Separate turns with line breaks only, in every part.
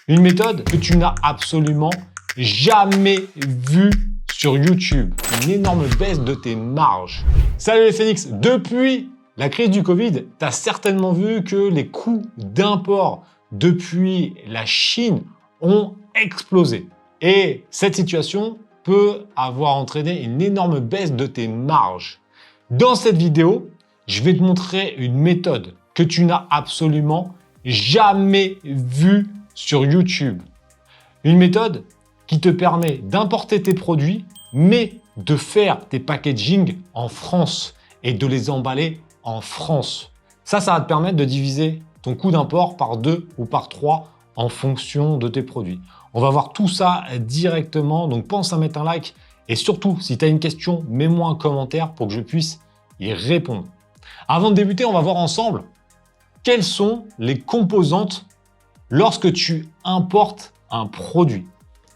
Une méthode que tu n'as absolument jamais vue sur YouTube. Une énorme baisse de tes marges. Salut les Phoenix! Depuis la crise du Covid, tu as certainement vu que les coûts d'import depuis la Chine ont explosé. Et cette situation peut avoir entraîné une énorme baisse de tes marges. Dans cette vidéo, je vais te montrer une méthode que tu n'as absolument jamais vue sur YouTube. Une méthode qui te permet d'importer tes produits, mais de faire tes packaging en France et de les emballer en France. Ça va te permettre de diviser ton coût d'import par 2 ou par 3 en fonction de tes produits. On va voir tout ça directement, donc pense à mettre un like et surtout, si tu as une question, mets-moi un commentaire pour que je puisse y répondre. Avant de débuter, on va voir ensemble quelles sont les composantes lorsque tu importes un produit.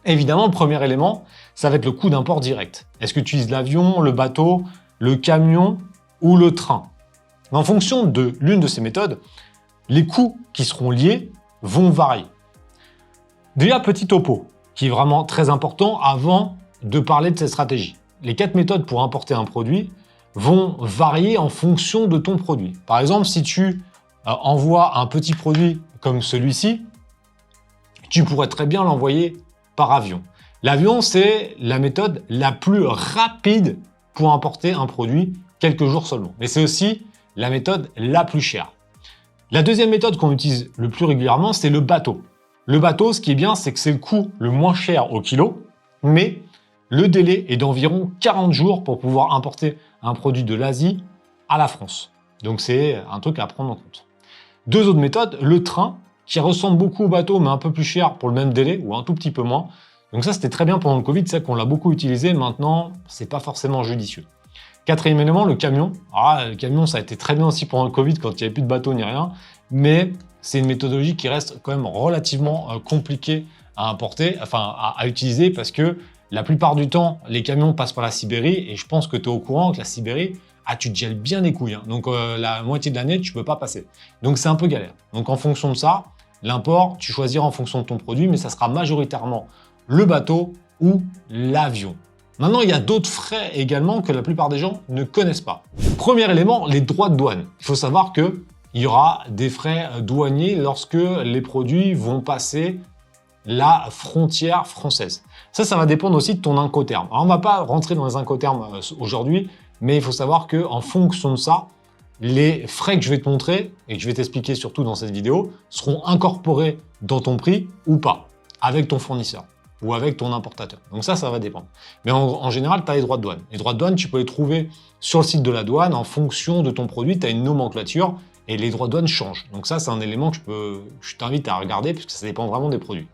Évidemment, le premier élément, ça va être le coût d'import direct. Est-ce que tu utilises l'avion, le bateau, le camion ou le train? En fonction de l'une de ces méthodes, les coûts qui seront liés vont varier. Déjà, petit topo, qui est vraiment très important avant de parler de cette stratégie. Les 4 méthodes pour importer un produit vont varier en fonction de ton produit. Par exemple, si tu envoies un petit produit comme celui-ci, tu pourrais très bien l'envoyer par avion. L'avion, c'est la méthode la plus rapide pour importer un produit quelques jours seulement. Mais c'est aussi la méthode la plus chère. La deuxième méthode qu'on utilise le plus régulièrement, c'est le bateau. Le bateau, ce qui est bien, c'est que c'est le coût le moins cher au kilo, mais le délai est d'environ 40 jours pour pouvoir importer un produit de l'Asie à la France. Donc c'est un truc à prendre en compte. Deux autres méthodes, le train, qui ressemble beaucoup au bateau, mais un peu plus cher pour le même délai, ou un tout petit peu moins. Donc ça, c'était très bien pendant le Covid, c'est qu'on l'a beaucoup utilisé. Maintenant, c'est pas forcément judicieux. Quatrième élément, le camion. Le camion, ça a été très bien aussi pendant le Covid, quand il n'y avait plus de bateau ni rien. Mais c'est une méthodologie qui reste quand même relativement compliquée à importer, à utiliser, parce que la plupart du temps, les camions passent par la Sibérie, et je pense que tu es au courant que la Sibérie, tu te gèles bien les couilles. Donc la moitié de l'année, tu peux pas passer. Donc c'est un peu galère. Donc en fonction de ça, l'import, tu choisiras en fonction de ton produit, mais ça sera majoritairement le bateau ou l'avion. Maintenant, il y a d'autres frais également que la plupart des gens ne connaissent pas. Premier élément, les droits de douane. Il faut savoir qu'il y aura des frais douaniers lorsque les produits vont passer la frontière française. Ça va dépendre aussi de ton Incoterm. Alors, on ne va pas rentrer dans les Incoterms aujourd'hui, mais il faut savoir qu'en fonction de ça, les frais que je vais te montrer et que je vais t'expliquer surtout dans cette vidéo seront incorporés dans ton prix ou pas, avec ton fournisseur ou avec ton importateur. Donc ça va dépendre. Mais en général, tu as les droits de douane. Les droits de douane, tu peux les trouver sur le site de la douane. En fonction de ton produit, tu as une nomenclature et les droits de douane changent. Donc ça, c'est un élément que je t'invite à regarder puisque ça dépend vraiment des produits.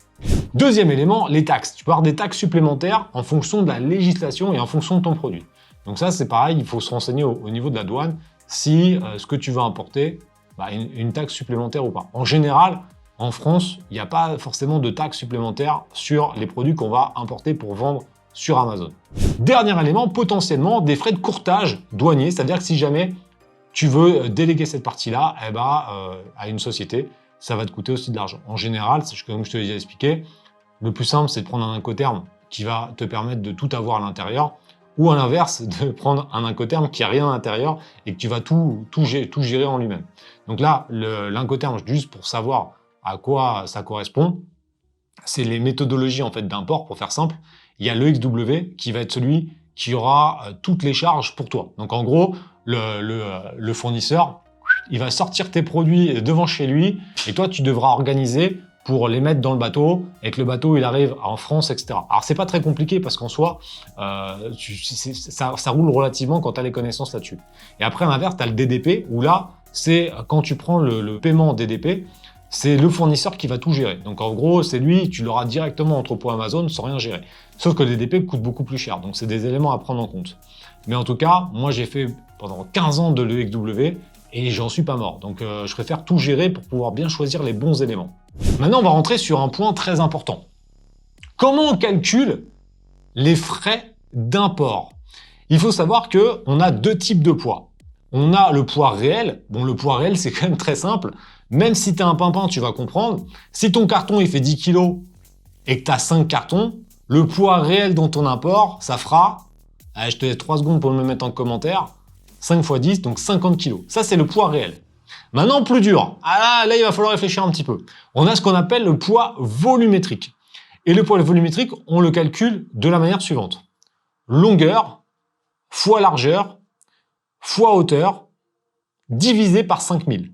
Deuxième élément, les taxes. Tu peux avoir des taxes supplémentaires en fonction de la législation et en fonction de ton produit. Donc ça, c'est pareil, il faut se renseigner au niveau de la douane si ce que tu veux importer, une taxe supplémentaire ou pas. En général, en France, il n'y a pas forcément de taxe supplémentaire sur les produits qu'on va importer pour vendre sur Amazon. Dernier élément, potentiellement des frais de courtage douanier, c'est-à-dire que si jamais tu veux déléguer cette partie-là à une société, ça va te coûter aussi de l'argent. En général, comme je te l'ai déjà expliqué, le plus simple, c'est de prendre un Incoterm qui va te permettre de tout avoir à l'intérieur, ou à l'inverse, de prendre un Incoterm qui n'a rien à l'intérieur et que tu vas tout gérer en lui-même. Donc là, l'Incoterm, juste pour savoir à quoi ça correspond, c'est les méthodologies en fait d'import, pour faire simple. Il y a le XW qui va être celui qui aura toutes les charges pour toi. Donc en gros, le fournisseur, il va sortir tes produits devant chez lui et toi, tu devras organiser pour les mettre dans le bateau et que le bateau il arrive en France, etc. Alors c'est pas très compliqué parce qu'en soi, ça roule relativement quand tu as les connaissances là-dessus. Et après, à l'inverse, tu as le DDP où là, c'est quand tu prends le paiement en DDP, c'est le fournisseur qui va tout gérer. Donc en gros, c'est lui, tu l'auras directement en entrepôt Amazon sans rien gérer. Sauf que le DDP coûte beaucoup plus cher, donc c'est des éléments à prendre en compte. Mais en tout cas, moi j'ai fait pendant 15 ans de l'EXW et j'en suis pas mort. Donc je préfère tout gérer pour pouvoir bien choisir les bons éléments. Maintenant, on va rentrer sur un point très important. Comment on calcule les frais d'import? Il faut savoir qu'on a deux types de poids. On a le poids réel. Bon, le poids réel, c'est quand même très simple. Même si tu es un pimpin, tu vas comprendre. Si ton carton il fait 10 kg et que tu as 5 cartons, le poids réel dans ton import, ça fera, allez, je te laisse 3 secondes pour me mettre en commentaire, 5 x 10, donc 50 kg. Ça, c'est le poids réel. Maintenant, plus dur. Ah là, il va falloir réfléchir un petit peu. On a ce qu'on appelle le poids volumétrique. Et le poids volumétrique, on le calcule de la manière suivante. Longueur fois largeur fois hauteur divisé par 5000.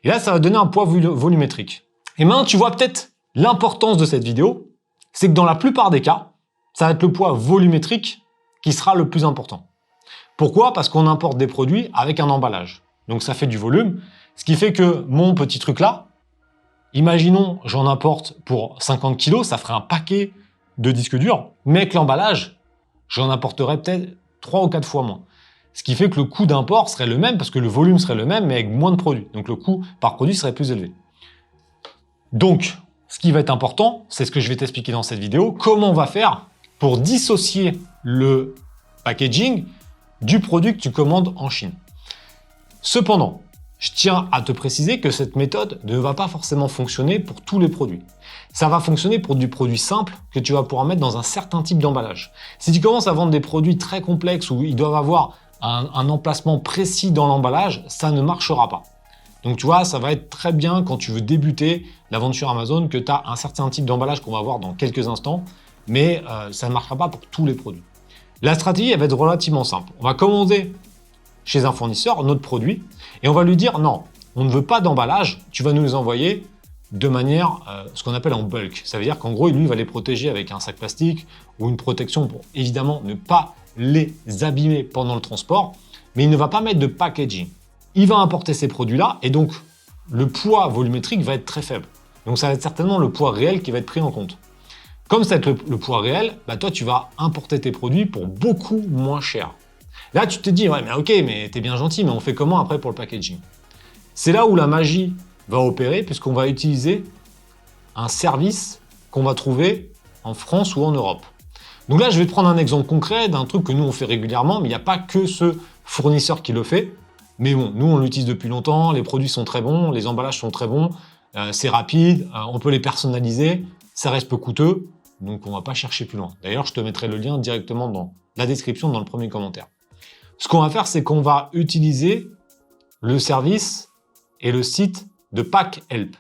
Et là, ça va donner un poids volumétrique. Et maintenant, tu vois peut-être l'importance de cette vidéo, c'est que dans la plupart des cas, ça va être le poids volumétrique qui sera le plus important. Pourquoi? Parce qu'on importe des produits avec un emballage. Donc ça fait du volume, ce qui fait que mon petit truc là, imaginons j'en importe pour 50 kg, ça ferait un paquet de disques durs, mais avec l'emballage, j'en apporterais peut-être 3 ou 4 fois moins. Ce qui fait que le coût d'import serait le même, parce que le volume serait le même, mais avec moins de produits. Donc le coût par produit serait plus élevé. Donc, ce qui va être important, c'est ce que je vais t'expliquer dans cette vidéo, comment on va faire pour dissocier le packaging du produit que tu commandes en Chine. Cependant, je tiens à te préciser que cette méthode ne va pas forcément fonctionner pour tous les produits. Ça va fonctionner pour du produit simple que tu vas pouvoir mettre dans un certain type d'emballage. Si tu commences à vendre des produits très complexes où ils doivent avoir un emplacement précis dans l'emballage, ça ne marchera pas. Donc tu vois, ça va être très bien quand tu veux débuter la vente sur Amazon, que tu as un certain type d'emballage qu'on va voir dans quelques instants, mais ça ne marchera pas pour tous les produits. La stratégie, elle va être relativement simple. On va commander chez un fournisseur notre produit et on va lui dire non, on ne veut pas d'emballage, tu vas nous les envoyer de manière, ce qu'on appelle en bulk. Ça veut dire qu'en gros, lui, il va les protéger avec un sac plastique ou une protection pour évidemment ne pas les abîmer pendant le transport, mais il ne va pas mettre de packaging. Il va importer ces produits-là et donc le poids volumétrique va être très faible. Donc ça va être certainement le poids réel qui va être pris en compte. Comme c'est le poids réel, bah toi tu vas importer tes produits pour beaucoup moins cher. Là tu te dis, ouais mais ok, mais t'es bien gentil, mais on fait comment après pour le packaging? C'est là où la magie va opérer, puisqu'on va utiliser un service qu'on va trouver en France ou en Europe. Donc là je vais te prendre un exemple concret d'un truc que nous on fait régulièrement, mais il n'y a pas que ce fournisseur qui le fait. Mais bon, nous on l'utilise depuis longtemps, les produits sont très bons, les emballages sont très bons, c'est rapide, on peut les personnaliser, ça reste peu coûteux, donc on va pas chercher plus loin. D'ailleurs, je te mettrai le lien directement dans la description, dans le premier commentaire. Ce qu'on va faire, c'est qu'on va utiliser le service et le site de PackHelp.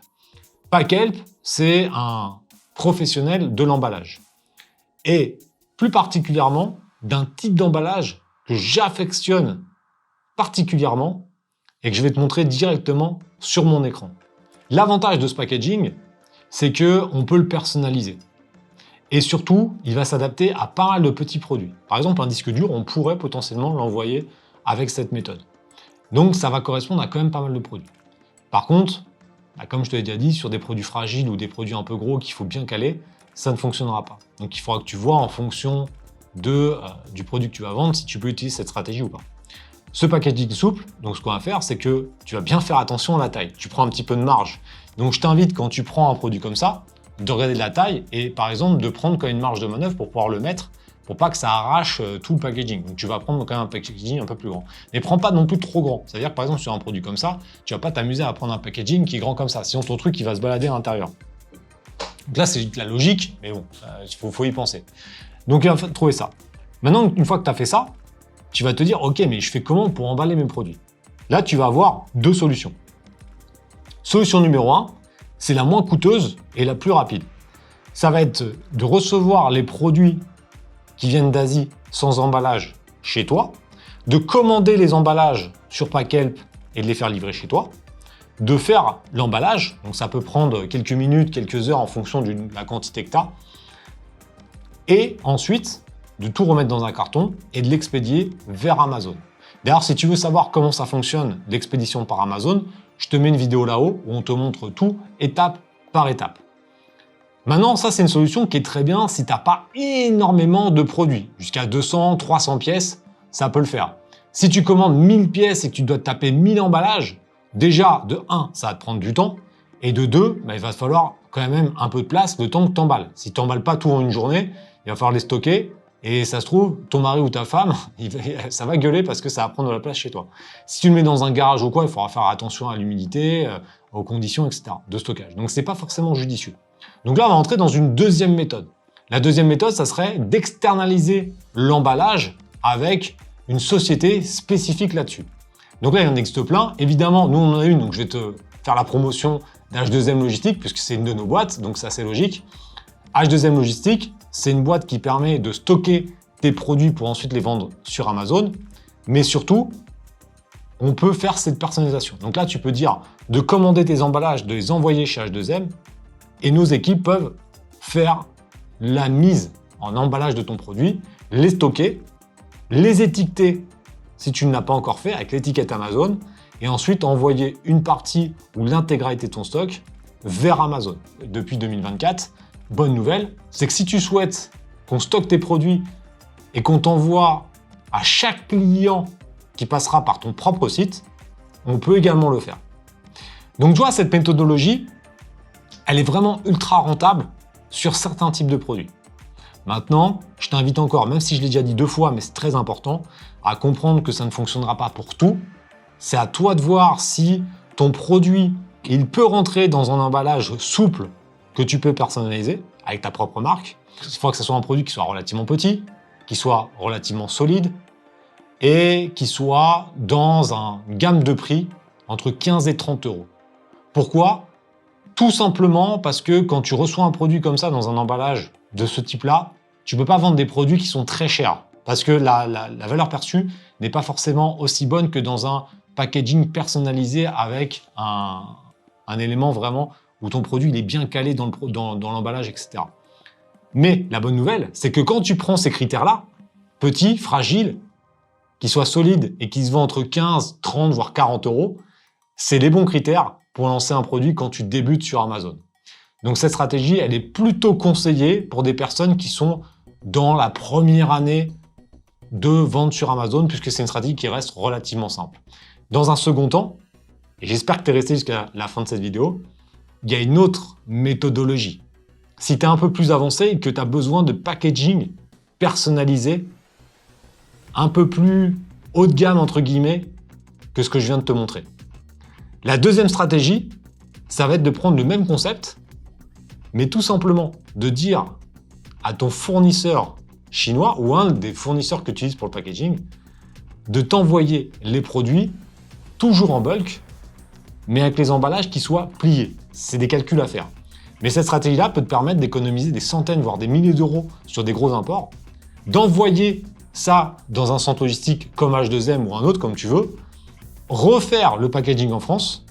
PackHelp, c'est un professionnel de l'emballage. Et plus particulièrement, d'un type d'emballage que j'affectionne particulièrement et que je vais te montrer directement sur mon écran. L'avantage de ce packaging, c'est qu'on peut le personnaliser. Et surtout, il va s'adapter à pas mal de petits produits. Par exemple, un disque dur, on pourrait potentiellement l'envoyer avec cette méthode. Donc, ça va correspondre à quand même pas mal de produits. Par contre, comme je te l'ai déjà dit, sur des produits fragiles ou des produits un peu gros qu'il faut bien caler, ça ne fonctionnera pas. Donc, il faudra que tu vois en fonction du produit que tu vas vendre si tu peux utiliser cette stratégie ou pas. Ce packaging souple, donc ce qu'on va faire, c'est que tu vas bien faire attention à la taille. Tu prends un petit peu de marge. Donc, je t'invite, quand tu prends un produit comme ça, de regarder la taille et par exemple de prendre quand même une marge de manœuvre pour pouvoir le mettre, pour pas que ça arrache tout le packaging. Donc tu vas prendre quand même un packaging un peu plus grand. Mais prends pas non plus trop grand. C'est-à-dire que par exemple sur un produit comme ça, tu vas pas t'amuser à prendre un packaging qui est grand comme ça. Sinon ton truc il va se balader à l'intérieur. Donc là c'est la logique, mais bon, il faut y penser. Donc il va trouver ça. Maintenant une fois que tu as fait ça, tu vas te dire ok mais je fais comment pour emballer mes produits? Là tu vas avoir deux solutions. Solution numéro 1, c'est la moins coûteuse et la plus rapide. Ça va être de recevoir les produits qui viennent d'Asie sans emballage chez toi, de commander les emballages sur PackHelp et de les faire livrer chez toi, de faire l'emballage, donc ça peut prendre quelques minutes, quelques heures en fonction de la quantité que tu as, et ensuite de tout remettre dans un carton et de l'expédier vers Amazon. D'ailleurs, si tu veux savoir comment ça fonctionne, l'expédition par Amazon, je te mets une vidéo là-haut où on te montre tout étape par étape. Maintenant, ça c'est une solution qui est très bien si tu n'as pas énormément de produits. Jusqu'à 200, 300 pièces, ça peut le faire. Si tu commandes 1000 pièces et que tu dois te taper 1000 emballages, déjà, de 1, ça va te prendre du temps. Et de 2, il va te falloir quand même un peu de place le temps que tu emballes. Si tu n'emballes pas tout en une journée, il va falloir les stocker. Et ça se trouve, ton mari ou ta femme, ça va gueuler parce que ça va prendre de la place chez toi. Si tu le mets dans un garage ou quoi, il faudra faire attention à l'humidité, aux conditions, etc. de stockage. Donc, c'est pas forcément judicieux. Donc là, on va entrer dans une deuxième méthode. La deuxième méthode, ça serait d'externaliser l'emballage avec une société spécifique là-dessus. Donc là, il y en existe plein. Évidemment, nous, on en a une, donc je vais te faire la promotion d'H2M Logistique, puisque c'est une de nos boîtes, donc ça, c'est logique. H2M Logistique, c'est une boîte qui permet de stocker tes produits pour ensuite les vendre sur Amazon. Mais surtout, on peut faire cette personnalisation. Donc là, tu peux dire de commander tes emballages, de les envoyer chez H2M, et nos équipes peuvent faire la mise en emballage de ton produit, les stocker, les étiqueter si tu ne l'as pas encore fait avec l'étiquette Amazon, et ensuite envoyer une partie ou l'intégralité de ton stock vers Amazon. Depuis 2024, bonne nouvelle, c'est que si tu souhaites qu'on stocke tes produits et qu'on t'envoie à chaque client qui passera par ton propre site, on peut également le faire. Donc tu vois, cette méthodologie, elle est vraiment ultra rentable sur certains types de produits. Maintenant, je t'invite encore, même si je l'ai déjà dit 2 fois, mais c'est très important, à comprendre que ça ne fonctionnera pas pour tout. C'est à toi de voir si ton produit, il peut rentrer dans un emballage souple que tu peux personnaliser avec ta propre marque. Il faut que ce soit un produit qui soit relativement petit, qui soit relativement solide et qui soit dans une gamme de prix entre 15 et 30 euros. Pourquoi ? Tout simplement parce que quand tu reçois un produit comme ça dans un emballage de ce type-là, tu ne peux pas vendre des produits qui sont très chers parce que la valeur perçue n'est pas forcément aussi bonne que dans un packaging personnalisé avec un élément vraiment où ton produit il est bien calé dans l'emballage, etc. Mais la bonne nouvelle, c'est que quand tu prends ces critères-là, petit, fragile, qui soit solide et qui se vend entre 15, 30, voire 40 euros, c'est les bons critères pour lancer un produit quand tu débutes sur Amazon. Donc cette stratégie, elle est plutôt conseillée pour des personnes qui sont dans la première année de vente sur Amazon, puisque c'est une stratégie qui reste relativement simple. Dans un second temps, et j'espère que tu es resté jusqu'à la fin de cette vidéo, il y a une autre méthodologie. Si tu es un peu plus avancé et que tu as besoin de packaging personnalisé, un peu plus haut de gamme, entre guillemets, que ce que je viens de te montrer. La deuxième stratégie, ça va être de prendre le même concept, mais tout simplement de dire à ton fournisseur chinois ou un des fournisseurs que tu utilises pour le packaging, de t'envoyer les produits toujours en bulk, mais avec les emballages qui soient pliés. C'est des calculs à faire. Mais cette stratégie-là peut te permettre d'économiser des centaines, voire des milliers d'euros sur des gros imports, d'envoyer ça dans un centre logistique comme H2M ou un autre, comme tu veux, refaire le packaging en France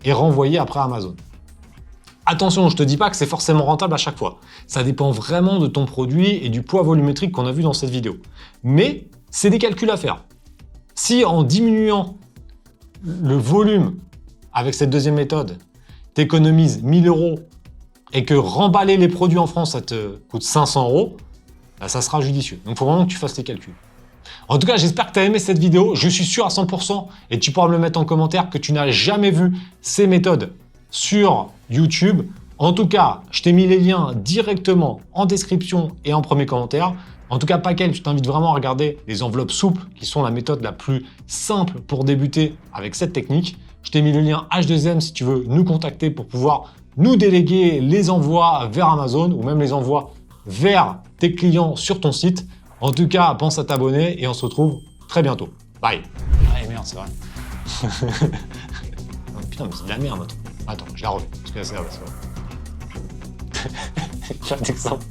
et renvoyer après à Amazon. Attention, je ne te dis pas que c'est forcément rentable à chaque fois. Ça dépend vraiment de ton produit et du poids volumétrique qu'on a vu dans cette vidéo. Mais c'est des calculs à faire. Si en diminuant le volume avec cette deuxième méthode, tu économises 1000 euros et que remballer les produits en France, ça te coûte 500 euros, bah ça sera judicieux. Donc il faut vraiment que tu fasses tes calculs. En tout cas, j'espère que tu as aimé cette vidéo. Je suis sûr à 100%, et tu pourras me le mettre en commentaire, que tu n'as jamais vu ces méthodes sur YouTube. En tout cas, je t'ai mis les liens directement en description et en premier commentaire. En tout cas, Packel, je t'invite vraiment à regarder les enveloppes souples qui sont la méthode la plus simple pour débuter avec cette technique. Je t'ai mis le lien H2M si tu veux nous contacter pour pouvoir nous déléguer les envois vers Amazon ou même les envois vers tes clients sur ton site. En tout cas, pense à t'abonner et on se retrouve très bientôt. Bye. Ah merde, c'est vrai. Oh, putain, mais c'est de la merde. Attends, je la refais. Parce que là, c'est vrai. J'ai un exemple.